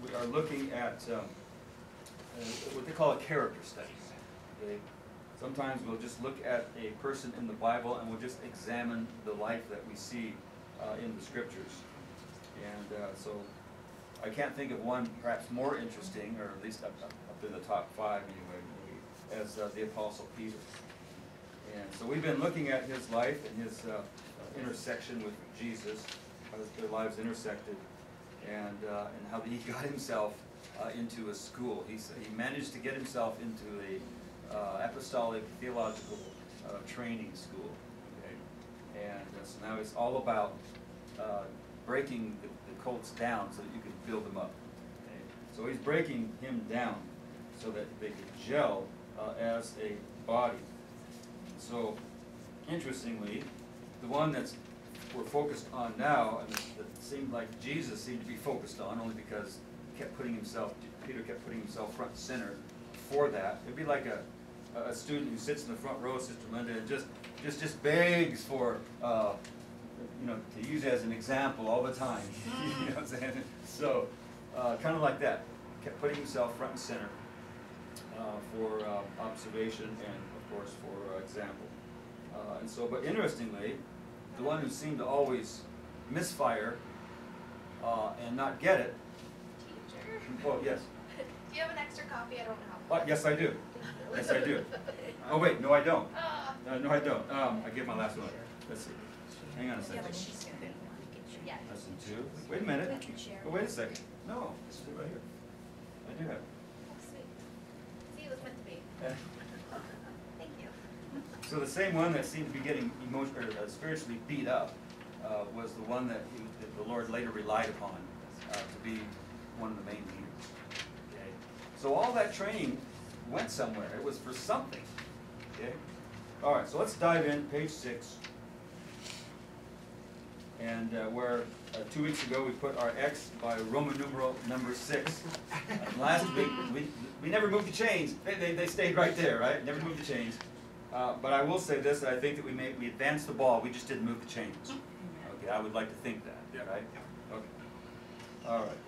we are looking at what they call a character study. Okay? Sometimes we'll just look at a person in the Bible and we'll just examine the life that we see in the Scriptures. And so I can't think of one perhaps more interesting, or at least up in the top 5 anyway, maybe, as the Apostle Peter. And so we've been looking at his life and his intersection with Jesus, how their lives intersected, and how he got himself into a school. He managed to get himself into a apostolic theological training school. Okay? And so now it's all about breaking the colts down so that you can build them up. Okay? So he's breaking him down so that they could gel as a body. So, interestingly, the one that's we're focused on now, and that seemed like Jesus seemed to be focused on, only because Peter kept putting himself front and center for that. It'd be like a student who sits in the front row, Sister Linda, and just begs for, to use as an example all the time. You know what I'm saying? So, kind of like that. Kept putting himself front and center for observation and, of course, for example. And so, but interestingly, the one who seemed to always misfire and not get it. Teacher? Oh, yes. Do you have an extra copy? I don't know. Yes, I do. Yes, I do. Oh, wait, no, I don't. No, I don't. I give my last one. Let's see. Hang on a second. Yeah. Lesson 2. Wait a minute. Oh, wait a second. No, this is it right here. I do have it. Oh, sweet. See, it was meant to be. Thank you. So the same one that seemed to be getting spiritually beat up was the one that the Lord later relied upon to be one of the main leaders. Okay? So all that training went somewhere. It was for something. Okay? All right, so let's dive in, page 6. And where 2 weeks ago we put our X by Roman numeral number 6. Last week we never moved the chains. They stayed right there, right? Never moved the chains. But I will say this, that I think that we advanced the ball, we just didn't move the chains. Okay, I would like to think that, right? Okay. All right.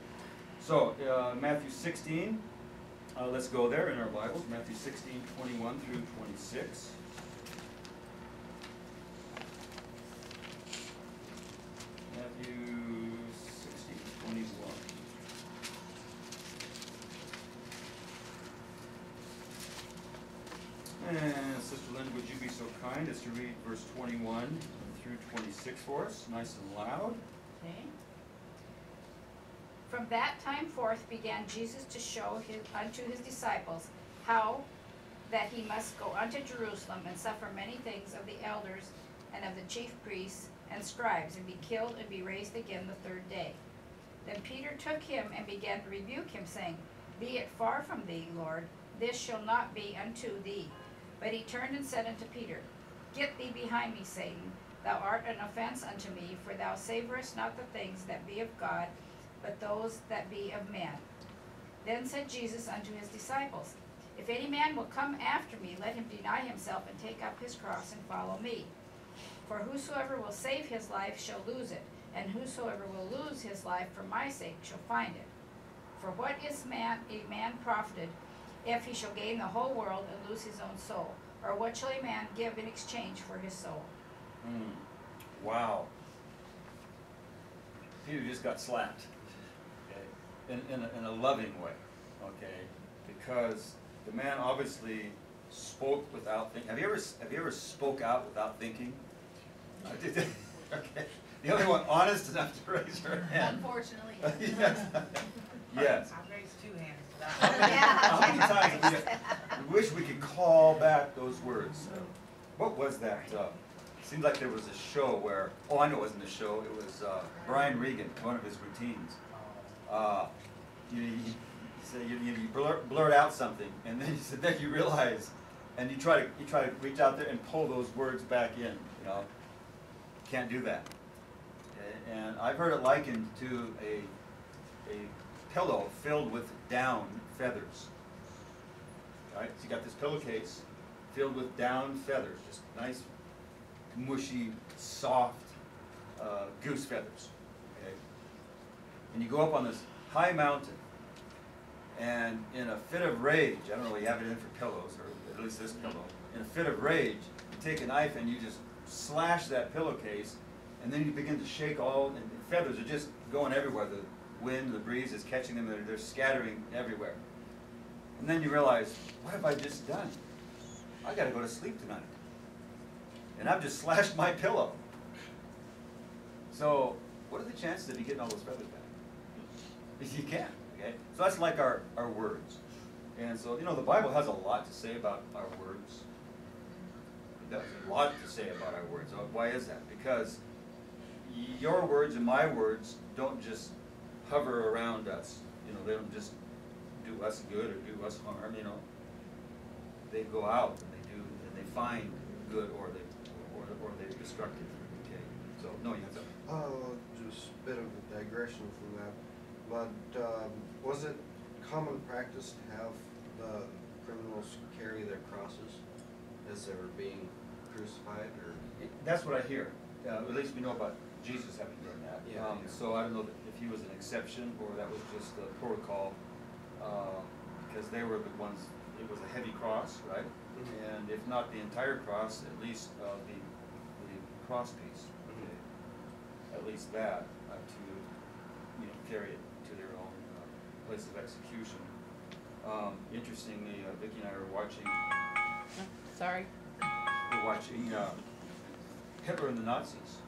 So, Matthew 16, let's go there in our Bibles. Matthew 16, 21 through 26. Matthew 16, 21. And Sister Linda, would you be so kind as to read verse 21 through 26 for us, nice and loud? Okay. From that time forth began Jesus to show unto his disciples how that he must go unto Jerusalem and suffer many things of the elders and of the chief priests and scribes, and be killed and be raised again the 3rd day. Then Peter took him and began to rebuke him, saying, Be it far from thee, Lord, this shall not be unto thee. But he turned and said unto Peter, Get thee behind me, Satan. Thou art an offense unto me, for thou savorest not the things that be of God, but those that be of men. Then said Jesus unto his disciples, If any man will come after me, let him deny himself and take up his cross and follow me. For whosoever will save his life shall lose it, and whosoever will lose his life for my sake shall find it. For what is a man profited, if he shall gain the whole world and lose his own soul? Or what shall a man give in exchange for his soul? Wow. Peter just got slapped, okay, in a loving way, okay, because the man obviously spoke without thinking. Have you ever spoke out without thinking? Okay. The only one honest enough to raise her hand. Unfortunately. Yes. Yes. I raised 2 hands for How that. many times we wish we could call back those words? What was that? Seemed like there was a show where, oh, I know it wasn't a show, it was Brian Regan, one of his routines. You blurt out something, and then you realize, and you try to reach out there and pull those words back in, you know. Can't do that. And I've heard it likened to a pillow filled with down feathers. Right? So you got this pillowcase filled with down feathers, just nice, mushy, soft goose feathers. Okay? And you go up on this high mountain, and in a fit of rage, I don't know, you have it in for pillows, or at least this pillow, in a fit of rage, you take a knife and you just slash that pillowcase, and then you begin to shake all, and feathers are just going everywhere. The wind, the breeze is catching them, they're scattering everywhere. And then you realize, what have I just done? I gotta go to sleep tonight. And I've just slashed my pillow. So, what are the chances of you getting all those feathers back? You can, okay? So that's like our words. And so, you know, the Bible has a lot to say about our words. It does, a lot to say about our words. Why is that? Because your words and my words don't just hover around us. You know, they don't just do us good or do us harm, you know. They go out and they find good or they're destructive. Okay. So no, you have to. Just a bit of a digression from that. But was it common practice to have the criminals carry their crosses as they were being crucified, or? That's what I hear. At least we know about Jesus having done that. Yeah, So I don't know if he was an exception or that was just the protocol, because they were the ones. It was a heavy cross, right? Mm-hmm. And if not the entire cross, at least the cross piece. Okay. At least that to carry it to their own place of execution. Interestingly, Vicki and I were watching. Sorry. We're watching Hitler and the Nazis,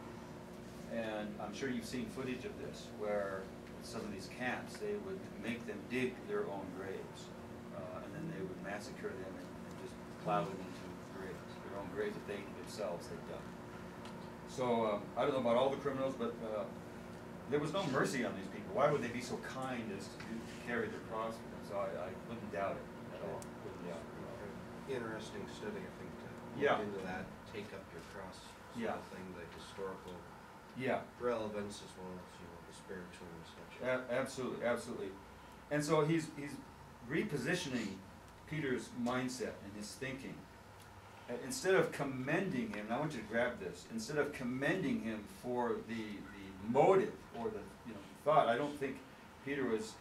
and I'm sure you've seen footage of this, where some of these camps, they would make them dig their own graves, and then they would massacre them and just plow them into graves, their own graves that they themselves had done. So I don't know about all the criminals, but there was no mercy on these people. Why would they be so kind as to carry their cross with them? So I wouldn't doubt it at all. Wouldn't doubt it at all. Interesting study, I think, to Yeah. look into that, take up your cross sort Yeah. of thing, the historical Yeah. relevance as well as, the spiritual and such. Absolutely, absolutely. And so he's repositioning Peter's mindset and his thinking. Instead of commending him, and I want you to grab this, instead of commending him for the motive or the thought, I don't think Peter was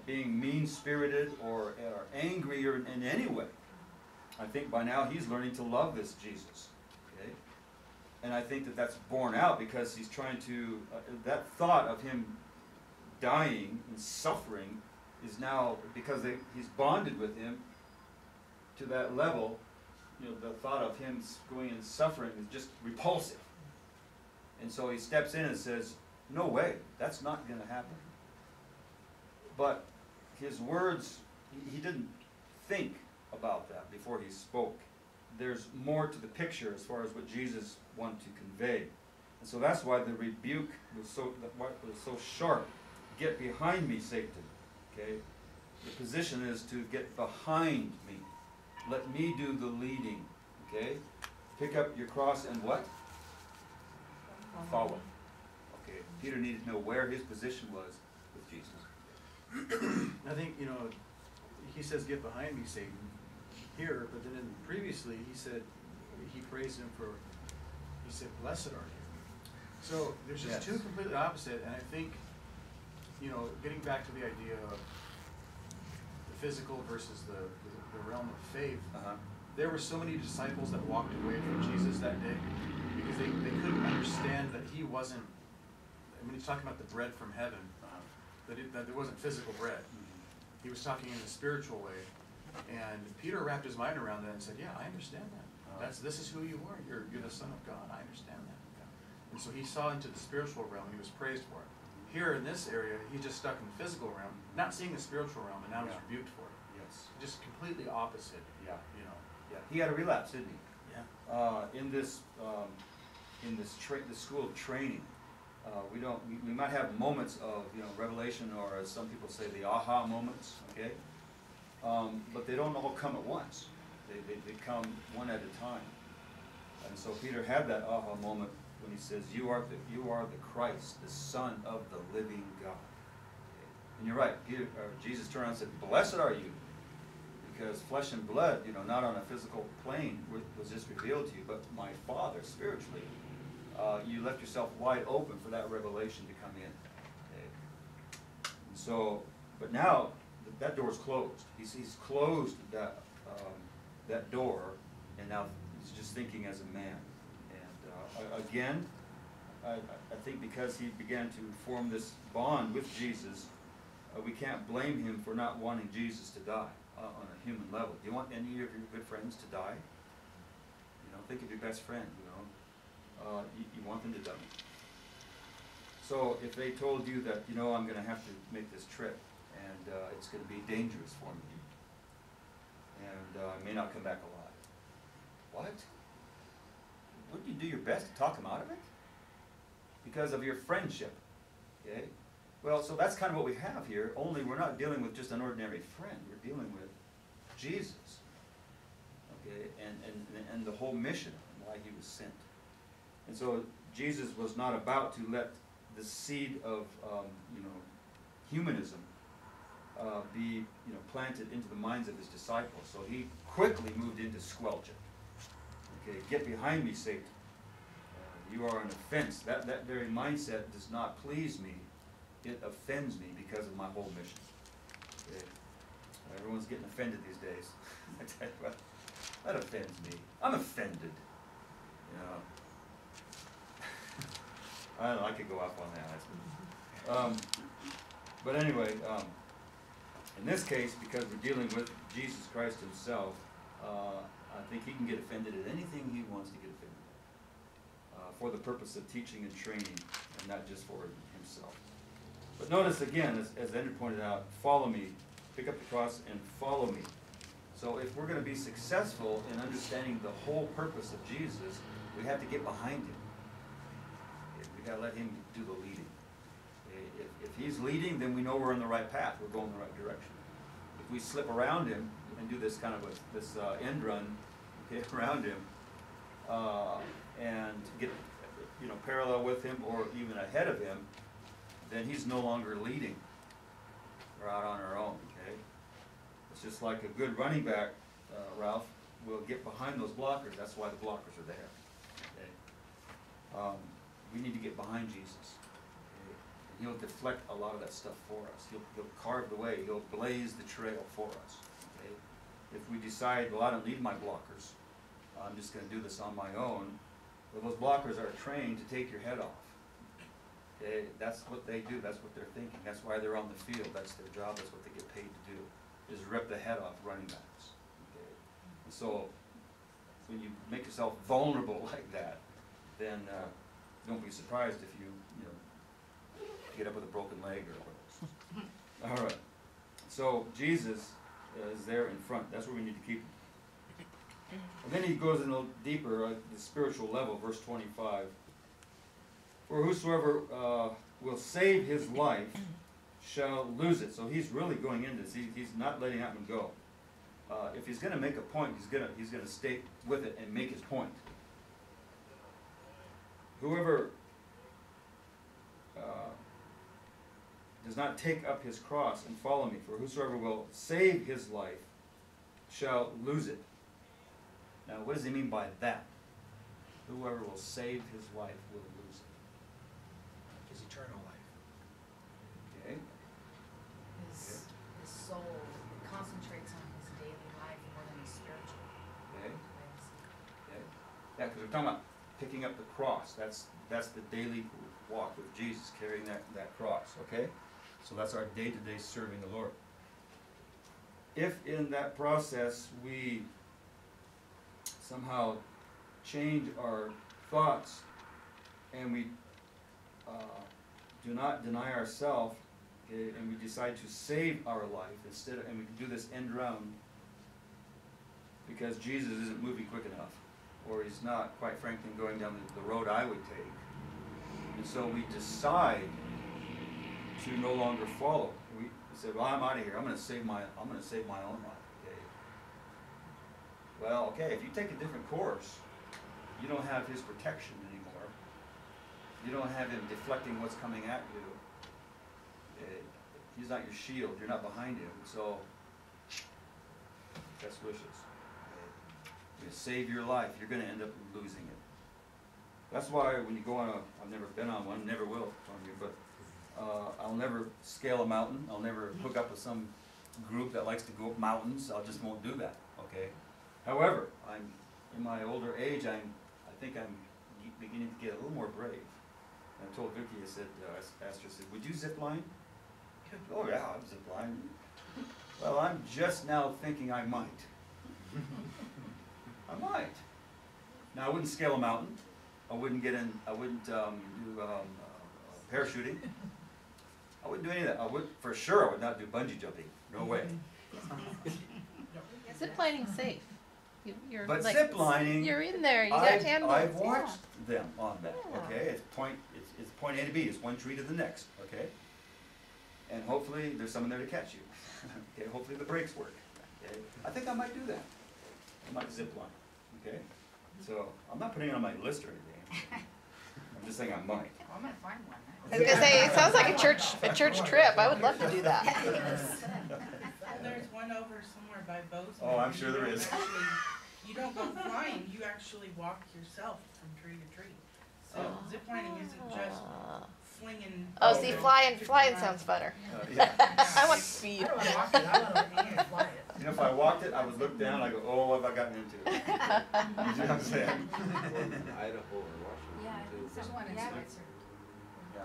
being mean-spirited or angry or in any way. I think by now he's learning to love this Jesus. Okay? And I think that that's borne out because he's trying to, that thought of him dying and suffering is now, because he's bonded with him to that level, the thought of him going and suffering is just repulsive. And so he steps in and says, no way, that's not going to happen. But his words, he didn't think about that before he spoke. There's more to the picture as far as what Jesus wanted to convey. And so that's why the rebuke was so sharp. Get behind me, Satan. Okay? The position is to get behind me. Let me do the leading. Okay? Pick up your cross and what? Follow. Okay. Peter needed to know where his position was with Jesus. I think, he says, get behind me, Satan, here, but then previously he praised him for, he said, blessed are you. So there's just two completely opposite, and I think, getting back to the idea of the physical versus the realm of faith, there were so many disciples that walked away from Jesus that day because they couldn't understand that he wasn't, when he's talking about the bread from heaven, that there wasn't physical bread. He was talking in a spiritual way, and Peter wrapped his mind around that and said, "Yeah, I understand that. This is who you are. You're the Son of God. I understand that." And so he saw into the spiritual realm. He was praised for it. Here in this area, he's just stuck in the physical realm, not seeing the spiritual realm, and now he's rebuked for it. Yes. Just completely opposite. Yeah. Yeah. He had a relapse, didn't he? Yeah. In this school of training. We might have moments of revelation, or as some people say, the aha moments, okay? But they don't all come at once. They come one at a time. And so Peter had that aha moment when he says, "You are the Christ, the Son of the living God." Okay? And you're right. Jesus turned around and said, "Blessed are you, because flesh and blood, not on a physical plane was just revealed to you, but my Father spiritually." You left yourself wide open for that revelation to come in. Okay. So, but now that door's closed. He's closed that door, and now he's just thinking as a man. And again, I think because he began to form this bond with Jesus, we can't blame him for not wanting Jesus to die on a human level. Do you want any of your good friends to die? You know, think of your best friend. You know, you want them to die. So if they told you that, you know, I'm going to have to make this trip, and it's going to be dangerous for me, and I may not come back alive. What? Wouldn't you do your best to talk him out of it? Because of your friendship, okay? Well, so that's kind of what we have here, only we're not dealing with just an ordinary friend. We're dealing with Jesus, okay, and the whole mission and why he was sent. And so Jesus was not about to let the seed of, you know, humanism be, you know, planted into the minds of his disciples. So he quickly moved into squelch it. Okay, get behind me, Satan. You are an offense. That very mindset does not please me. It offends me because of my whole mission. Okay. Everyone's getting offended these days. I tell you what, that offends me. I'm offended. You know. I don't know, I could go off on that. But anyway, in this case, because we're dealing with Jesus Christ himself, I think he can get offended at anything he wants to get offended at, for the purpose of teaching and training, and not just for himself. But notice again, as Andrew pointed out, follow me, pick up the cross and follow me. So if we're going to be successful in understanding the whole purpose of Jesus, we have to get behind him. We've got to let him do the leading. If he's leading, then we know we're on the right path. We're going the right direction. If we slip around him and do this kind of this end run, okay, around him, and get, you know, parallel with him or even ahead of him, then he's no longer leading. We're out on our own. Okay, it's just like a good running back, Ralph, will get behind those blockers. That's why the blockers are there. Okay. We need to get behind Jesus. Okay? And he'll deflect a lot of that stuff for us. He'll carve the way. He'll blaze the trail for us. Okay? If we decide, well, I don't need my blockers, I'm just going to do this on my own, well, those blockers are trained to take your head off. Okay? That's what they do. That's what they're thinking. That's why they're on the field. That's their job. That's what they get paid to do, is rip the head off running backs. Okay? And so when you make yourself vulnerable like that, then don't be surprised if you know, get up with a broken leg or whatever. All right. So Jesus is there in front. That's where we need to keep him. And then he goes in a little deeper, the spiritual level, verse 25. For whosoever will save his life shall lose it. So he's really going into this. He's not letting that one go. If he's going to make a point, he's going to stay with it and make his point. Whoever does not take up his cross and follow me, for whosoever will save his life shall lose it. Now, what does he mean by that? Whoever will save his life will lose it. His eternal life. Okay? His soul concentrates on his daily life more than his spiritual. Okay? Okay? Yeah, because we're talking about picking up the cross. That's the daily walk with Jesus, carrying that cross, okay? So that's our day-to-day serving the Lord. If in that process we somehow change our thoughts and we do not deny ourselves, okay, and we decide to save our life instead of, and we can do this end round because Jesus isn't moving quick enough, or he's not, quite frankly, going down the road I would take. And so we decide to no longer follow. We say, well, I'm out of here. I'm going to save my own life. Okay. Well, okay, if you take a different course, you don't have his protection anymore. You don't have him deflecting what's coming at you. He's not your shield. You're not behind him. So best wishes. You save your life, you're going to end up losing it. That's why when you go on I've never been on one, never will on you, but I'll never scale a mountain. I'll never hook up with some group that likes to go up mountains. I just won't do that, okay? However, I'm, in my older age, I think I'm beginning to get a little more brave. And I told Vicki, I said, I asked her, I said, would you zip line? Oh yeah, I'd zip line. Well, I'm just now thinking I might. I might. Now, I wouldn't scale a mountain. I wouldn't get in, I wouldn't do parachuting. I wouldn't do any of that. I would, for sure, I would not do bungee jumping. No way. Zip lining's safe. You're But like, zip lining, you're in there. You got handles. I've watched them on that. Okay, it's point A to B. It's one tree to the next. Okay, and hopefully there's someone there to catch you. Okay, hopefully the brakes work. Okay, I think I might do that. I might zip line. Okay, so I'm not putting it on my list or anything. I'm just saying I might. I'm gonna find one. I was gonna say, it sounds like a church trip. I would love to do that. There's one over somewhere by Bozeman. Oh, I'm sure there is. You don't go flying, you actually walk yourself from tree to tree. So ziplining isn't just flinging. Oh, see, flying sounds funner. Yeah. I want speed. I don't walk it, I want to fly it. You know, if I walked it, I would look down. I go, oh, what have I gotten into? You know what I'm saying? Idaho or Washington too. There's one in Yeah. Switzer. Yeah.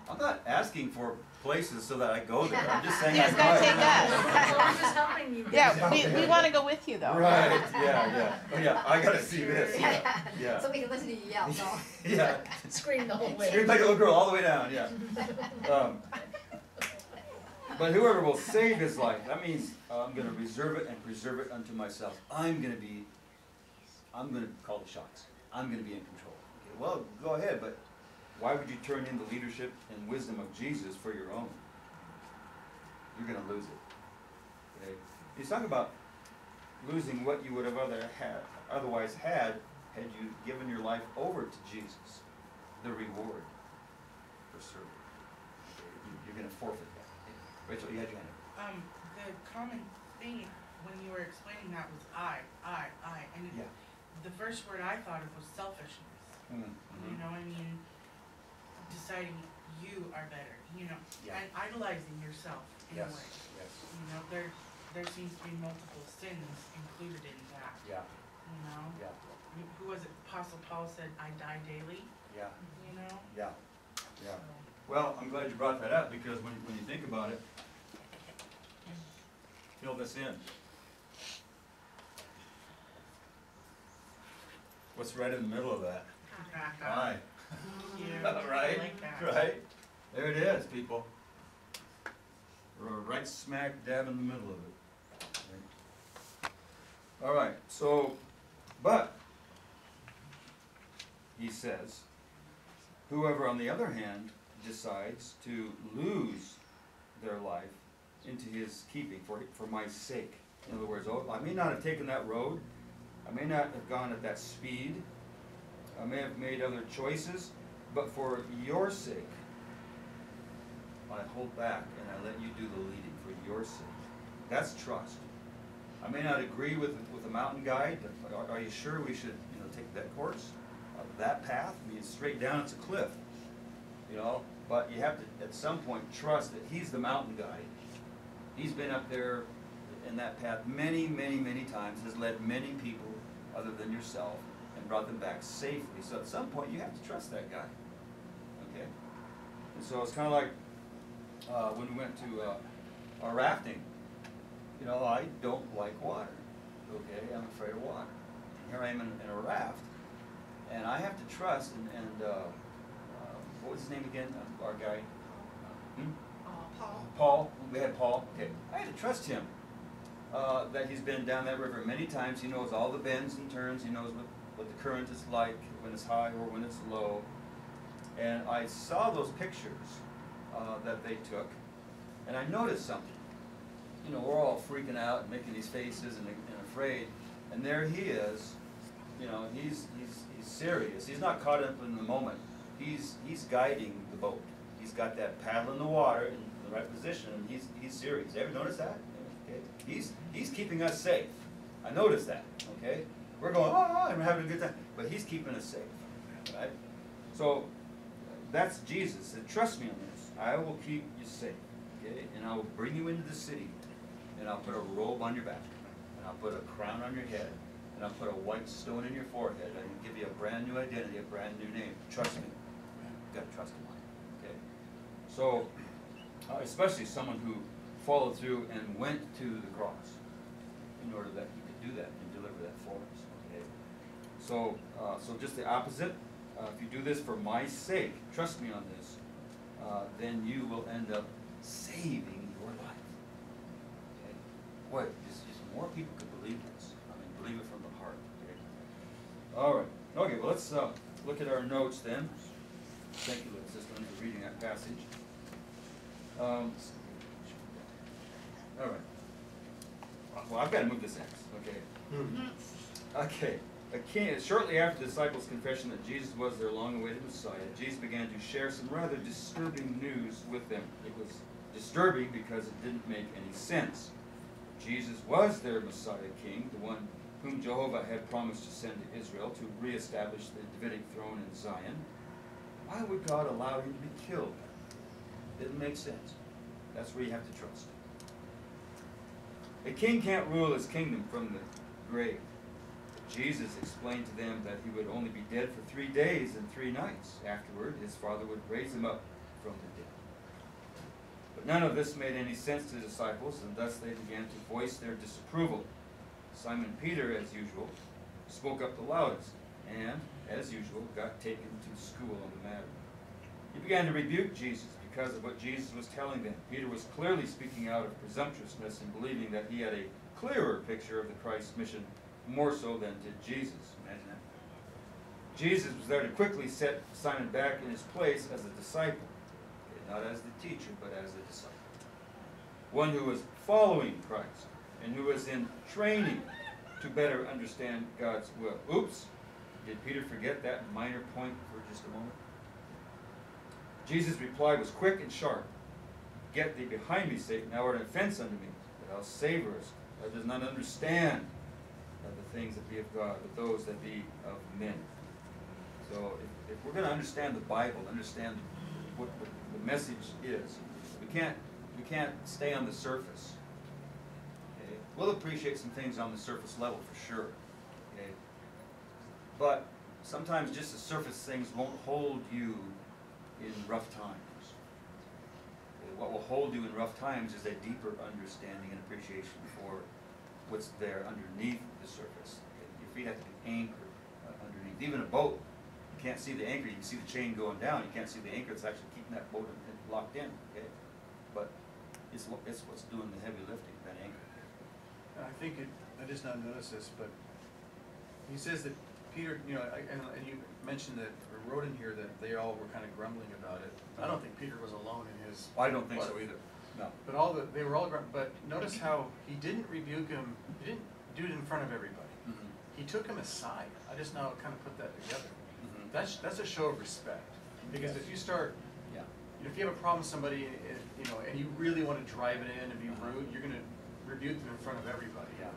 I'm not asking for places so that I go there. I'm just saying You I just gotta take might. us. So I'm just helping you. Yeah, we want to go with you though. Right, yeah. Oh, yeah, I gotta see this, yeah, So we can listen to you yell, no. yeah. Scream the whole way. Scream like a little girl all the way down, yeah. But whoever will save his life, that means I'm gonna reserve it and preserve it unto myself. I'm gonna call the shots. I'm gonna be in control. Okay, well, go ahead, but why would you turn in the leadership and wisdom of Jesus for your own? You're gonna lose it. Okay? He's talking about losing what you would have otherwise had you given your life over to Jesus, the reward for serving. Okay? You're gonna forfeit that. Okay. Rachel, you had your hand up. The common thing when you were explaining that was I, and Yeah. the first word I thought of was selfishness. You know, I mean, deciding you are better, you know, Yeah. and idolizing yourself in a Yes, way. yes, You know, there seems to be multiple sins included in that, yeah, you know? yeah, Who was it, Apostle Paul said, I die daily, yeah, you know? yeah, yeah. Well, I'm glad you brought that up because when you think about it, fill this in. What's right in the middle of that? Aye. Yeah, I Right? like that. Right? There it is, people. We're right smack dab in the middle of it. Right? All right, so, but, he says, whoever on the other hand decides to lose their life into his keeping for my sake. In other words, I may not have taken that road, I may not have gone at that speed, I may have made other choices, but for your sake, I hold back and I let you do the leading for your sake. That's trust. I may not agree with the mountain guide, but are you sure we should, take that course, that path? I mean, it's straight down, it's a cliff, but you have to, at some point, trust that he's the mountain guide. He's been up there in that path many, many, many times, has led many people other than yourself, and brought them back safely. So at some point, you have to trust that guy. Okay? And so it's kind of like when we went to our rafting. I don't like water. Okay? I'm afraid of water. And here I am in a raft, and I have to trust, and what was his name again? Our guy? Paul. Paul. We had Paul. Okay. I had to trust him. That he's been down that river many times. He knows all the bends and turns. He knows what the current is like when it's high or when it's low. And I saw those pictures that they took, and I noticed something. We're all freaking out and making these faces and afraid, and there he is. He's serious. He's not caught up in the moment. He's guiding the boat. He's got that paddle in the water in the right position, and he's serious. You ever notice that? Okay. He's keeping us safe. I noticed that. Okay. We're going, and we're having a good time, but he's keeping us safe. Right? So that's Jesus. Said, trust me on this. I will keep you safe, okay? And I will bring you into the city, and I'll put a robe on your back, and I'll put a crown on your head, and I'll put a white stone in your forehead, and I'll give you a brand new identity, a brand new name. Trust me. You've got to trust him on it, okay? So, especially someone who followed through and went to the cross in order that he could do that and deliver that for us, okay? So, so just the opposite. If you do this for my sake, trust me on this, then you will end up saving your life. Okay? Boy, just more people could believe this. I mean, believe it from the heart. Okay? All right. Okay. Well, let's look at our notes then. Thank you, little sister, for reading that passage. All right. Well, I've got to move this next. Okay. Okay. Shortly after the disciples' confession that Jesus was their long-awaited Messiah, Jesus began to share some rather disturbing news with them. It was disturbing because it didn't make any sense. Jesus was their Messiah King, the one whom Jehovah had promised to send to Israel to reestablish the Davidic throne in Zion. Why would God allow him to be killed? Didn't make sense. That's where you have to trust. A king can't rule his kingdom from the grave. Jesus explained to them that he would only be dead for 3 days and 3 nights. Afterward, his Father would raise him up from the dead. But none of this made any sense to the disciples, and thus they began to voice their disapproval. Simon Peter, as usual, spoke up the loudest, and, as usual, got taken to school on the matter. He began to rebuke Jesus because of what Jesus was telling them. Peter was clearly speaking out of presumptuousness and believing that he had a clearer picture of the Christ's mission, more so than did Jesus. Imagine that. Jesus was there to quickly set Simon back in his place as a disciple. Okay, not as the teacher, but as a disciple. One who was following Christ and who was in training to better understand God's will. Oops, did Peter forget that minor point for just a moment? Jesus' reply was quick and sharp. Get thee behind me, Satan, thou art an offense unto me, that thou savorest, thou does not understand the things that be of God, but those that be of men. So if we're going to understand the Bible, understand what the message is, we can't stay on the surface. Okay? We'll appreciate some things on the surface level for sure. Okay? But sometimes just the surface things won't hold you in rough times. Okay? What will hold you in rough times is a deeper understanding and appreciation for what's there underneath the surface. Okay? Your feet have to be anchored underneath. Even a boat, you can't see the anchor. You can see the chain going down. You can't see the anchor that's actually keeping that boat locked in. Okay? But it's what's doing the heavy lifting, that anchor. I think I just not noticed this, but he says that Peter, you know, and you mentioned that, or wrote in here that they all were kind of grumbling about it. I don't think Peter was alone in his. I don't think so either. No. But they were all grumbling. But notice how he didn't rebuke him. He didn't do it in front of everybody. Mm-hmm. He took him aside. I just now kind of put that together. Mm-hmm. That's a show of respect. Because if you start, Yeah. if you have a problem with somebody, you know, and you really want to drive it in and be rude, you're going to rebuke them in front of everybody. Yeah.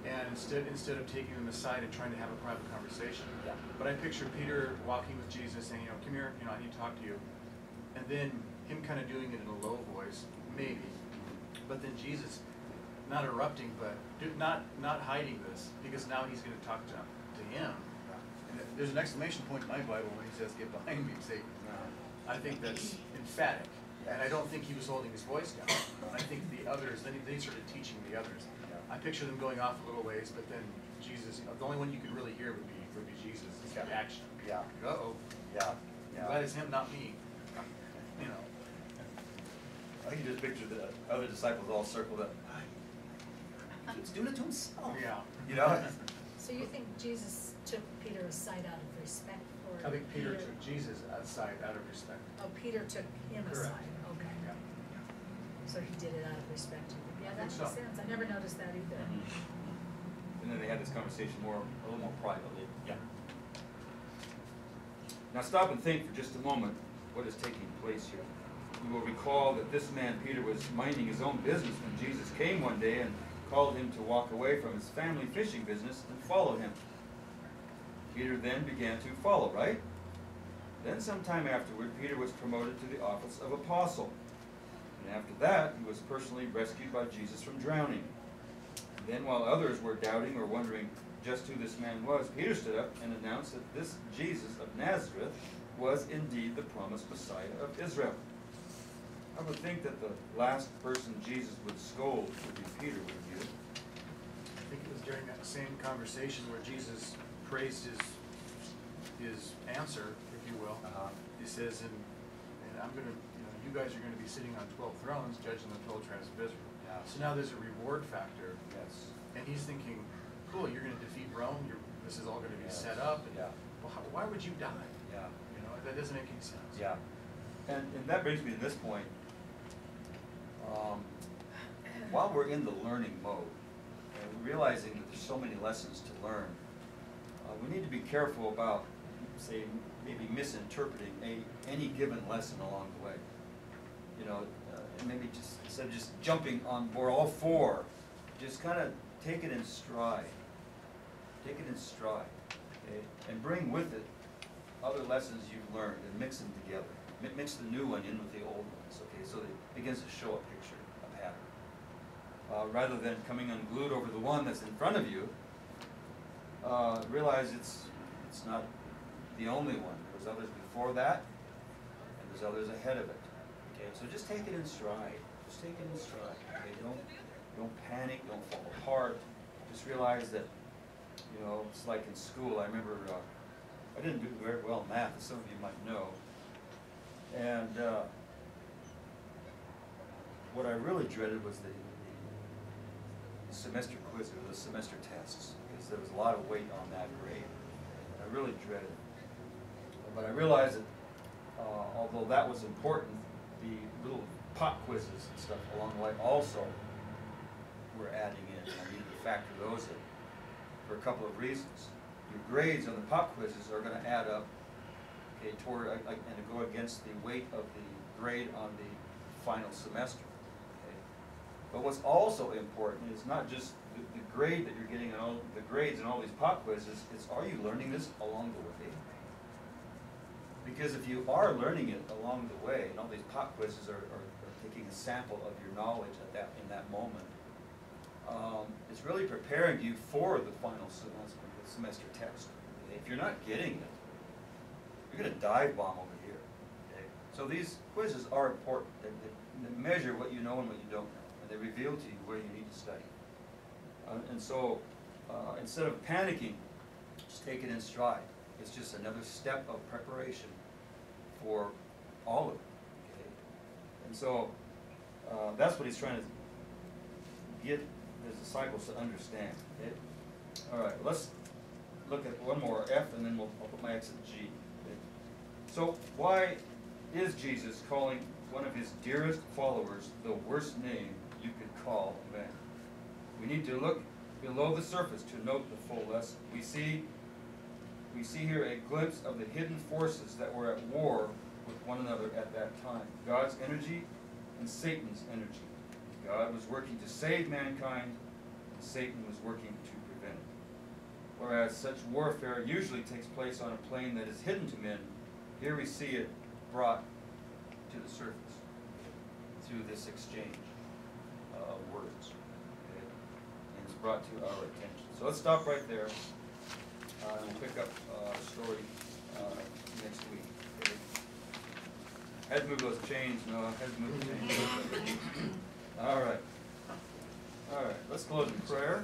And instead of taking them aside and trying to have a private conversation. Yeah. But I picture Peter walking with Jesus saying, you know, come here, you know, I need to talk to you. And then him kind of doing it in a low voice, maybe. But then Jesus not interrupting, but not hiding this, because now he's going to talk to him. And there's an exclamation point in my Bible when he says, "Get behind me, Satan." I think that's emphatic. And I don't think he was holding his voice down. I think the others, then he started teaching the others. I picture them going off a little ways, but then Jesus, the only one you could really hear would be Jesus, his reaction. Yeah. Uh-oh. Yeah. I'm glad it's him, not me. You know. I can just picture the other disciples all circled up. He's doing it to himself. Yeah. You know? So you think Jesus took Peter aside out of respect for? I think Peter took Jesus aside out of respect. Oh, Peter took him Correct. aside, okay. Yeah. So he did it out of respect. Yeah, that makes think so. sense. I never noticed that either. And then they had this conversation a little more privately. Yeah. Now stop and think for just a moment what is taking place here. You will recall that this man, Peter, was minding his own business when Jesus came one day and called him to walk away from his family fishing business and follow him. Peter then began to follow, right? Then sometime afterward, Peter was promoted to the office of apostle. And after that, he was personally rescued by Jesus from drowning. Then while others were doubting or wondering just who this man was, Peter stood up and announced that this Jesus of Nazareth was indeed the promised Messiah of Israel. I would think that the last person Jesus would scold would be Peter, would you? I think it was during that same conversation where Jesus praised his answer, if you will. He says, and I'm gonna, you guys are gonna be sitting on 12 thrones, judging the 12 tribes of Israel. Yeah. So now there's a reward factor. Yes. And he's thinking, cool, you're gonna defeat Rome, this is all gonna be Yes. set up. And, Yeah. well, why would you die? Yeah. That doesn't make any sense. Yeah. And that brings me to this point. While we're in the learning mode, and realizing that there's so many lessons to learn, we need to be careful about, say, maybe misinterpreting any given lesson along the way. And maybe just instead of just jumping on board all four, just kind of take it in stride. Take it in stride, okay? And bring with it other lessons you've learned and mix them together. Mix the new one in with the old ones, okay? So that it begins to show a picture, a pattern. Rather than coming unglued over the one that's in front of you, realize it's not the only one. There's others before that, and there's others ahead of it. Okay, so just take it in stride. Just take it in stride. Okay, don't panic. Don't fall apart. Just realize that, it's like in school. I remember I didn't do very well in math, as some of you might know. And what I really dreaded was the semester quiz or the semester tests, because there was a lot of weight on that grade. I really dreaded it. But I realized that although that was important, the little pop quizzes and stuff along the way also were adding in. I needed to factor those in for a couple of reasons. Your grades on the pop quizzes are going to add up, okay, and to go against the weight of the grade on the final semester. Okay? But what's also important is not just the grade that you're getting on all the grades and all these pop quizzes, it's are you learning this along the way? Because if you are learning it along the way, and all these pop quizzes are taking a sample of your knowledge in that moment, it's really preparing you for the final semester test. Okay? If you're not getting it, you're going to dive bomb over here. Okay? So these quizzes are important. They measure what you know and what you don't know, and they reveal to you where you need to study. And so instead of panicking, just take it in stride. It's just another step of preparation for all of it. Okay? And so that's what he's trying to get his disciples to understand. Okay? All right, let's look at one more, F, and then I'll put my X at G. Okay? So why is Jesus calling one of his dearest followers the worst name you could call a man? We need to look below the surface to note the full lesson. We see here a glimpse of the hidden forces that were at war with one another at that time. God's energy and Satan's energy. God was working to save mankind, and Satan was working to prevent it. Whereas such warfare usually takes place on a plane that is hidden to men, here we see it brought to the surface through this exchange of words. Okay? And it's brought to our attention. So let's stop right there. And we'll pick up the story next week. Okay? Had to move those chains, no, had to move the chains. All right. Let's close in prayer.